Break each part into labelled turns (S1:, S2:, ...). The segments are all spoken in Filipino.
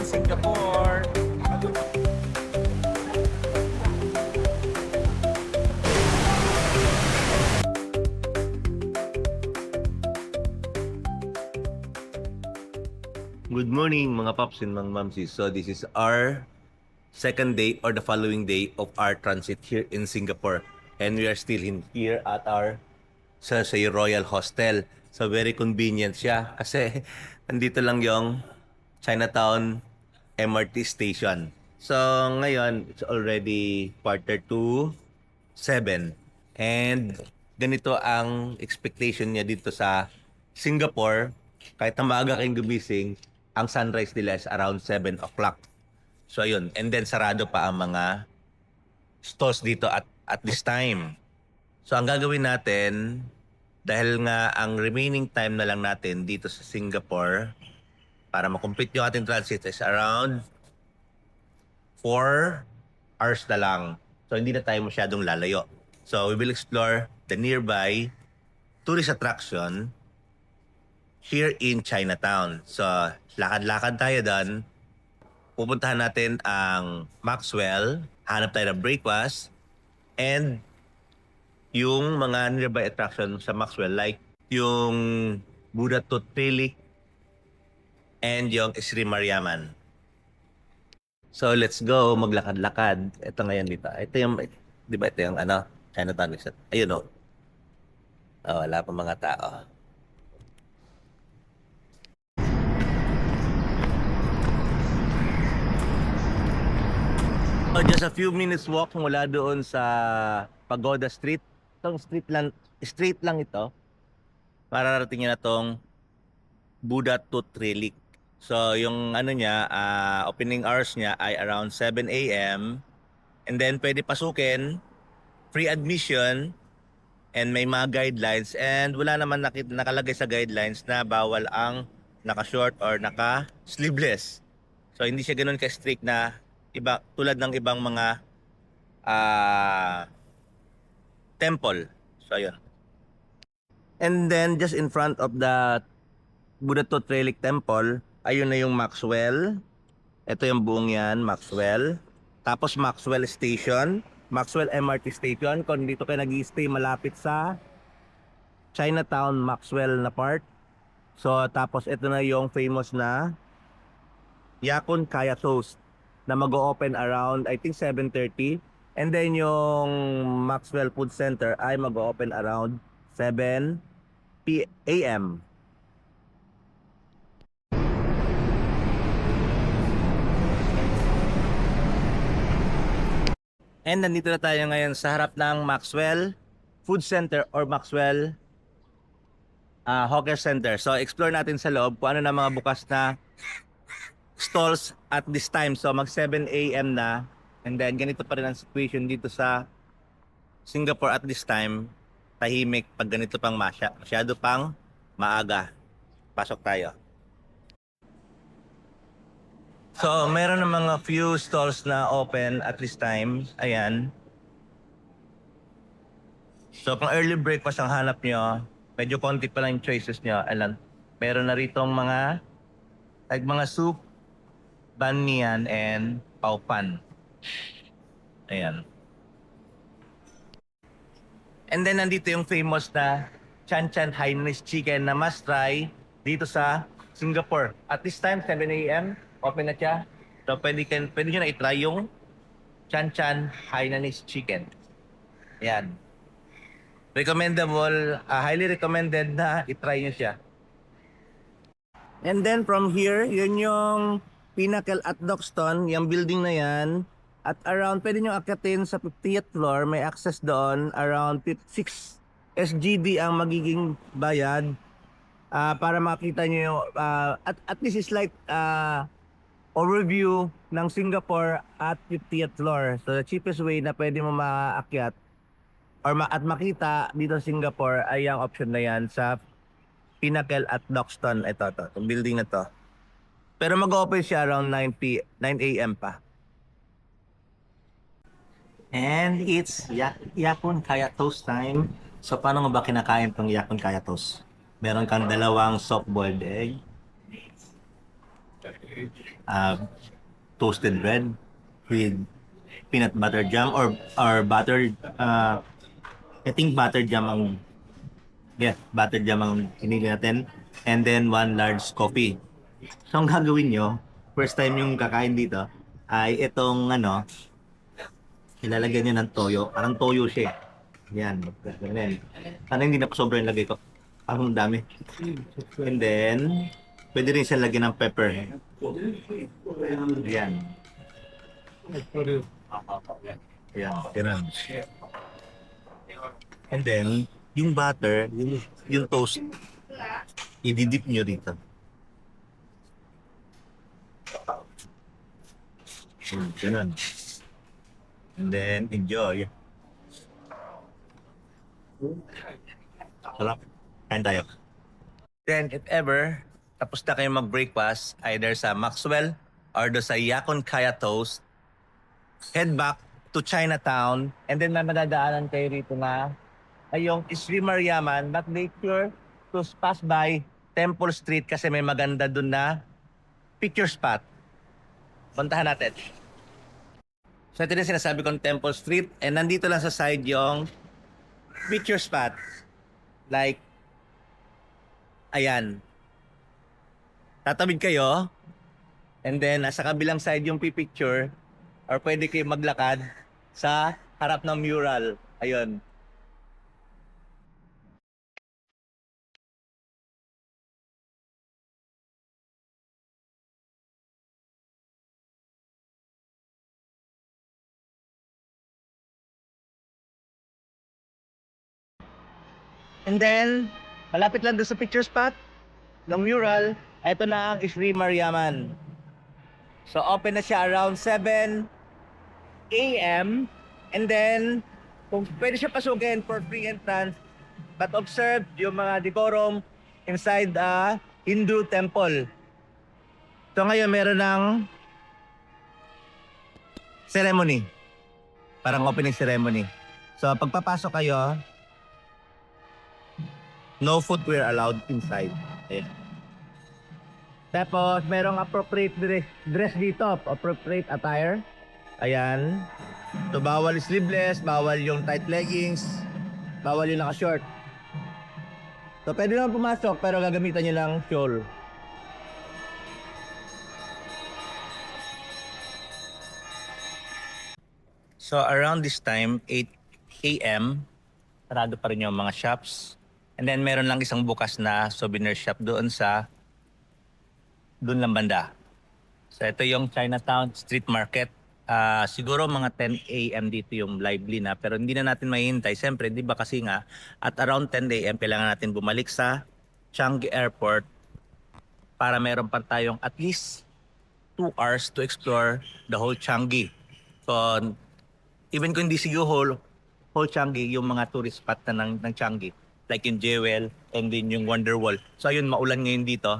S1: Singapore.
S2: Good morning mga paps and mga mamsis. So this is our second day or the following day of our transit here in Singapore. And we are still here at our sa Royal Hostel. So very convenient siya kasi nandito lang yung Chinatown MRT station. So ngayon it's already quarter to 7. And ganito ang expectation niya dito sa Singapore. Kahit na maaga kayong gumising, ang sunrise nila is around 7 o'clock. So ayun, and then sarado pa ang mga stores dito at this time. So ang gagawin natin, dahil nga ang remaining time na lang natin dito sa Singapore para makomplete yung ating transit is around 4 hours na lang. So hindi na tayo masyadong lalayo. So we will explore the nearby tourist attraction here in Chinatown. So lakad-lakad tayo doon. Pupuntahan natin ang Maxwell, hanap tayo ng breakfast, and yung mga nearby attraction sa Maxwell like yung Buddha Tooth Relic and yung Sri Mariamman. So let's go, maglakad-lakad. Ito ngayon dito. Ito yung, di ba ito yung Chinatown. Ayun o. Oh, wala pa mga tao. So just a few minutes walk mula doon sa Pagoda Street. Itong street lang ito. Para rating na tong Buddha Tooth Relic. So yung niya, opening hours niya ay around 7 a.m. And then pwede pasukin, free admission, and may mga guidelines. And wala naman nakalagay sa guidelines na bawal ang naka-short or naka-sleeveless. So hindi siya ganoon ka-strict na iba tulad ng ibang mga temple. So ayun. And then just in front of the Buddha Tooth Relic Temple, ayun na yung Maxwell. Ito yung buong yan, Maxwell. Tapos Maxwell Station, Maxwell MRT Station. Kung dito kayo nag-i-stay malapit sa Chinatown, Maxwell na part. So tapos ito na yung famous na Yakun Kaya Toast na mag-o-open around I think 7:30. And then yung Maxwell Food Center ay mag-o-open around 7 a.m. And nandito na tayo ngayon sa harap ng Maxwell Food Center or Maxwell Hawker Center. So explore natin sa loob kung ano na mga bukas na stalls at this time. So mag 7 a.m. na. And then ganito pa rin ang situation dito sa Singapore at this time. Tahimik pag ganito pang masyado pang maaga. Pasok tayo. So meron ng mga few stalls na open at this time. Ayan. So kung early breakfast ang hanap nyo, medyo konti pa lang yung choices nyo. Alam, meron na ritong mga soup, banh mian, and pao pan. Ayan. And then nandito yung famous na Chan Chan Hainanese Chicken na must try dito sa Singapore. At this time, 7 a.m., open na siya. So pwede nyo na itry yung Chan Chan Hainanese Chicken. Ayan. Recommendable, highly recommended na itry nyo siya. And then from here, yun yung Pinnacle at Dockston, yung building na yan. At around, pwede nyo akyatin sa 50th floor, may access doon, around 6 SGD ang magiging bayad para makita nyo yung, at least is like overview ng Singapore at 50th floor. So the cheapest way na pwede mo maakyat or at makita dito sa Singapore ay ang option na yan sa Pinnacle at Dockston. Ito, itong building na to. Pero mag-open siya around 9 a.m. pa. And it's Yakun Kaya Toast time. So paano nga ba kinakain tong Yakun Kaya Toast? Meron kang dalawang soft-boiled egg. uh, toasted bread with peanut butter jam or buttered I think buttered jam ang buttered jam ang pinili natin, and then one large coffee. So ang gagawin nyo, first time yung kakain dito ay itong ilalagyan nyo ng toyo. Parang toyo siya eh. Yan. Ganyan. Sana hindi na pa sobra yung lagay ko. Parang dami. And then, pwede rin siya lagyan ng pepper. Yan. Yan. Ganun. And then, yung butter, yung toast, i-dip nyo dito. Ganun. And then, enjoy. Sarap. Kain tayo. Then, if ever, tapos na kayo mag-breakfast, either sa Maxwell or do sa Yakon Kaya Toast, head back to Chinatown, and then may madadaanan kayo rito na ay yung Sri Mariaman, but make sure to pass by Temple Street kasi may maganda dun na picture spot. Puntahan natin. So ito na sinasabi kong Temple Street, and nandito lang sa side yung picture spot. Like, ayan. Tatawid kayo, and then sa kabilang side yung picture, or pwede kayo maglakad sa harap ng mural. Ayun. And then, malapit lang doon sa picture spot ng mural, ito na ang Sri Mariaman. So open na siya around 7 a.m. And then, kung pwede siya pasukin for free entrance, but observe yung mga decorum inside a Hindu temple. So ngayon meron ng ceremony. Parang opening ceremony. So pagpapasok kayo, no footwear allowed inside. Ayan. Tapos, merong appropriate dress dito. Appropriate attire. Ayan. So, bawal sleeveless, bawal yung tight leggings, bawal yung naka-short. So, pwede naman pumasok, pero gagamitan nyo lang shawl. So, around this time, 8 a.m., sarado pa rin yung mga shops. And then meron lang isang bukas na souvenir shop doon lang banda. So ito yung Chinatown Street Market. Siguro mga 10 a.m. dito yung lively na, pero hindi na natin mahihintay. Siyempre, di ba kasi nga, at around 10 a.m. kailangan natin bumalik sa Changi Airport para meron pa tayong at least 2 hours to explore the whole Changi. So, even kung hindi siguro whole Changi, yung mga tourist spot na ng Changi, like yung Jewel and then yung Wonderwall. So ayun, maulan ngayon dito.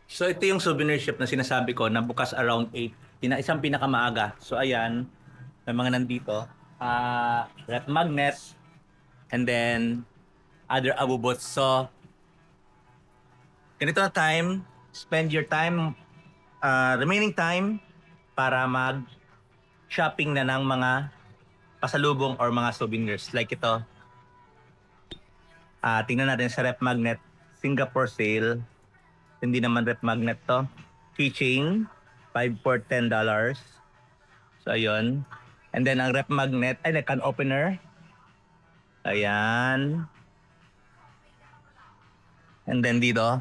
S2: So ito yung souvenir shop na sinasabi ko na bukas around 8. Isang pinakamaaga. So ayan, may mga nandito. Rep magnet and then other abubots. So ganito na time, spend your time, remaining time para mag-shopping na ng mga pasalubong or mga souvenirs. Like ito. Tingnan natin sa rep magnet, Singapore sale. Hindi naman rep magnet to. Keychain, 5 for $10. So ayun. And then ang rep magnet, ay can opener. Ayan. And then dito,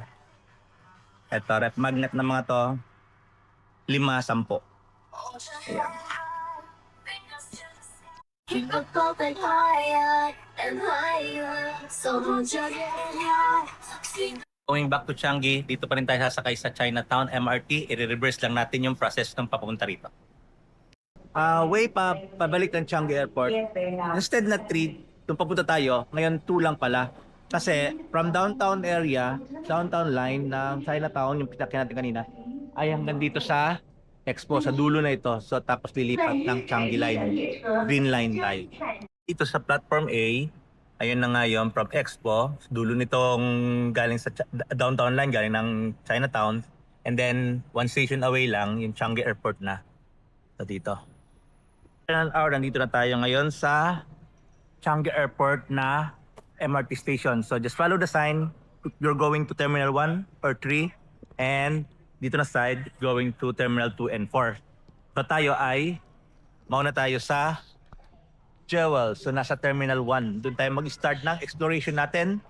S2: ito rep magnet na mga to, 5, 10. Ayan. Keep the building higher and higher, so won't you get high? Going back to Changi, dito pa rin tayo sasakay sa Chinatown MRT. I-reverse lang natin yung process ng papunta rito. Way pabalik ng Changi Airport. Instead na 3, doon papunta tayo, ngayon 2 lang pala. Kasi from downtown area, downtown line ng Chinatown, yung pinakyan natin kanina, ay hanggang dito sa Expo, sa dulo na ito. So tapos lilipat ng Changi Line, Green Line tayo. Dito sa Platform A, Ayun na nga yun, from Expo. Dulo nitong galing sa downtown line, galing ng Chinatown. And then, one station away lang, yung Changi Airport na. So dito. An hour, nandito na tayo ngayon sa Changi Airport na MRT station. So just follow the sign. You're going to Terminal 1 or 3. And dito na side, going to Terminal 2 and 4. So tayo ay, mauna tayo sa Jewel. So nasa Terminal 1. Doon tayo mag-start ng exploration natin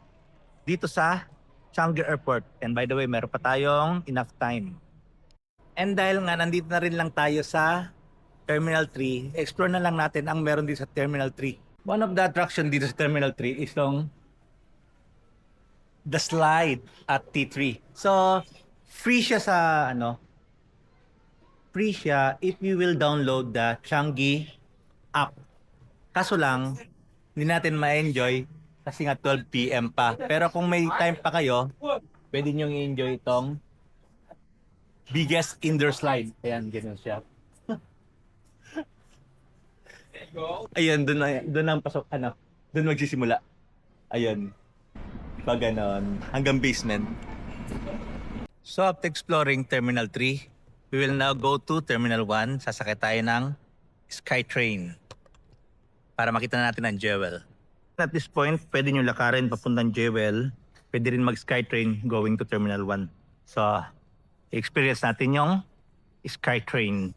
S2: dito sa Changi Airport. And by the way, meron pa tayong enough time. And dahil nga nandito na rin lang tayo sa Terminal 3, explore na lang natin ang meron dito sa Terminal 3. One of the attraction dito sa Terminal 3 is the slide at T3. So, free siya sa free siya if you will download the Changi app. Kaso lang, hindi natin ma-enjoy kasi nga 12 PM pa. Pero kung may time pa kayo, pwede nyo i-enjoy itong biggest indoor slide. Ayan, ganyan siya. Ayan, doon ang pasok, doon magsisimula. Ayan. Pag ganon, hanggang basement. So after exploring Terminal 3, we will now go to Terminal 1. Sasakay tayo ng SkyTrain para makita natin ang Jewel. At this point, pwede nyo lakarin papuntang Jewel. Pwede rin mag-SkyTrain going to Terminal 1. So, experience natin yung SkyTrain.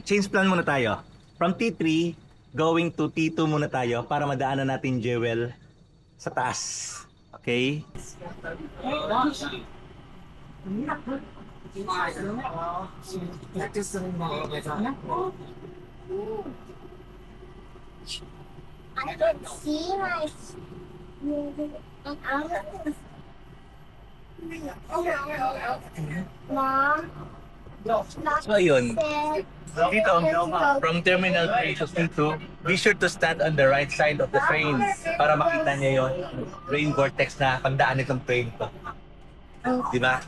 S2: Change plan muna tayo. From T3, going to T2 muna tayo para madaanan natin Jewel sa taas. Okay?
S1: I don't see my Mom.
S2: So ayun,
S1: Said,
S2: dito, from Terminal 3 to T2, be sure to stand on the right side of the train para makita niya yung rain vortex na pagdaan nitong train to. Di ba?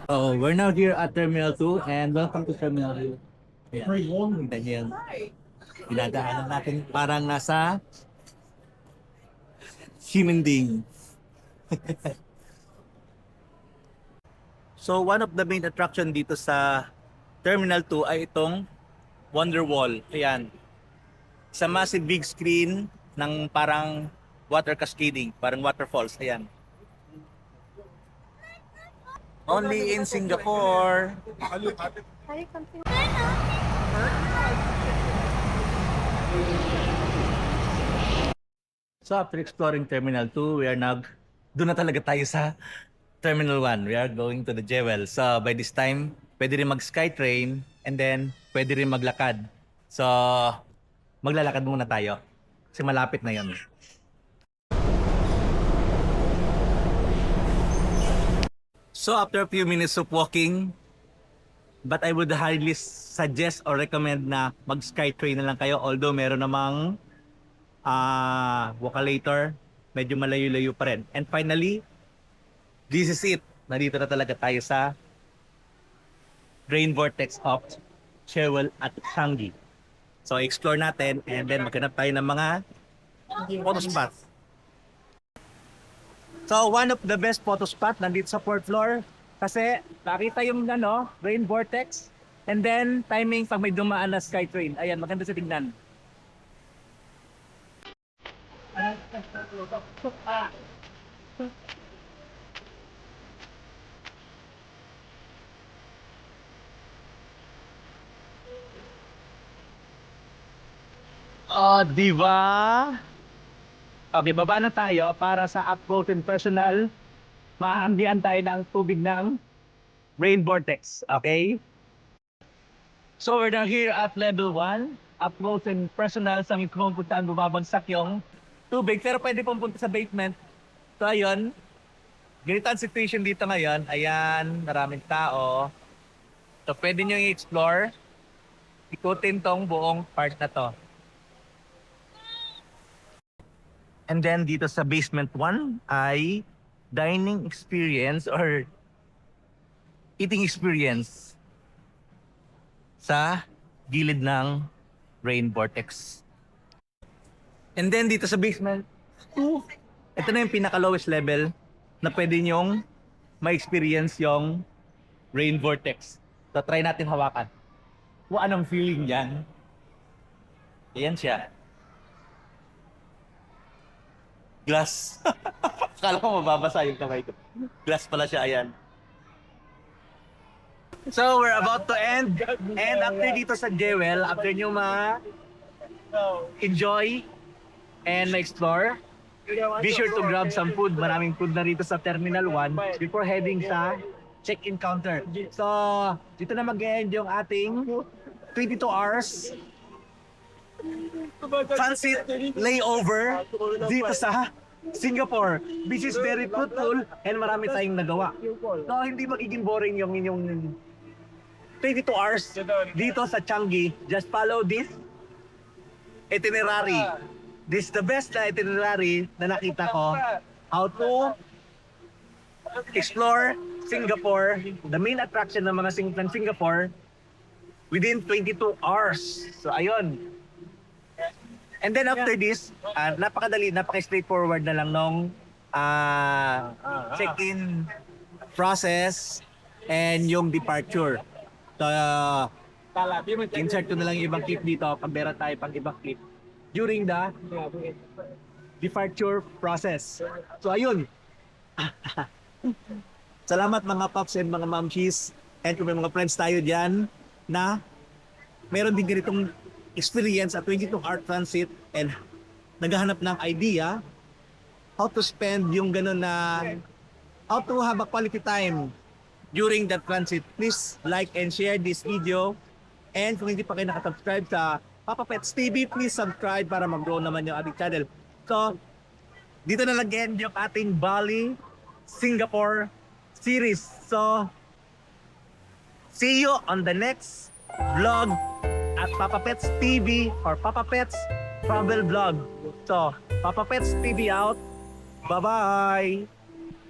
S2: Oh, we're now here at Terminal 2 and welcome to Terminal 2. Ayan. Ganyan. Dinadaanan natin parang nasa Simending. So one of the main attraction dito sa Terminal 2 ay itong Wonder Wall. Ayan. Sa massive big screen ng parang water cascading, parang waterfalls. Ayan. Only in Singapore. So after exploring Terminal 2, we are now, doon na talaga tayo sa Terminal 1. We are going to the Jewel. So by this time, pwede rin mag-SkyTrain and then pwede rin maglakad. So maglalakad muna tayo kasi malapit na yun. So after a few minutes of walking, but I would highly suggest or recommend na mag-SkyTrain na lang kayo, although meron namang Vocalator, medyo malayo-layo pa rin. And finally, this is it. Nandito na talaga tayo sa Rain Vortex of Jewel at Changi. So explore natin and then maghanap tayo ng mga photo spots. So one of the best photo spot nandito sa 4th floor kasi nakita yung Rain Vortex and then timing pag may dumaan na SkyTrain. Ayan, maganda sa tingnan. Oh, di ba? Okay, baba na tayo para sa up close and personal. Maanggihan tayo ng tubig ng Rain Vortex, okay? So we're now here at level 1, up close and personal. Sa mga pumuntaan, bumabagsak yung tubig, pero pwede pumunta sa basement. So ayun, ganito ang situation dito ngayon. Ayan, maraming tao. So pwede nyo i-explore. Ikutin tong buong part na to. And then dito sa basement 1 ay dining experience or eating experience sa gilid ng Rain Vortex.
S3: And then dito sa basement 2, ito na yung pinaka-lowest level na pwede nyong ma-experience yung rain vortex. So try natin hawakan. Kung anong feeling yan. Ayan siya. Glass. Akala ko mababasa yung kamay ko. Glass pala siya, ayan. So we're about to end. And after dito sa Jewel, after nyo enjoy and ma-explore, be sure to grab some food. Maraming food na rito sa Terminal 1 before heading sa check-in counter. So, dito na mag-end yung ating 22 hours transit layover dito sa Singapore. This is very fruitful and marami tayong nagawa. So, hindi magiging boring yung inyong 22 hours dito sa Changi. Just follow this itinerary. This is the best na itinerary na nakita ko. How to explore Singapore, the main attraction ng mga ng Singapore within 22 hours. So ayun. And then after this, napakadali, napaka-straightforward na lang nung check-in process and yung departure. So, insert ko na lang yung ibang clip dito. Pambera tayo pang ibang clip during the departure process. So ayun. Salamat mga paps and mga mamchis and kung may mga friends tayo dyan na meron din ganitong experience at 22-hour transit and naghahanap ng idea how to spend yung gano'n na how to have a quality time during that transit. Please like and share this video and kung hindi pa kayo nakasubscribe sa Papa Pets TV, please subscribe para mag-grow naman yung ating channel. So, dito na lang-end yung ating Bali, Singapore series. So, see you on the next vlog at Papa Pets TV or Papa Pets Travel Vlog. So, Papa Pets TV out. Bye-bye!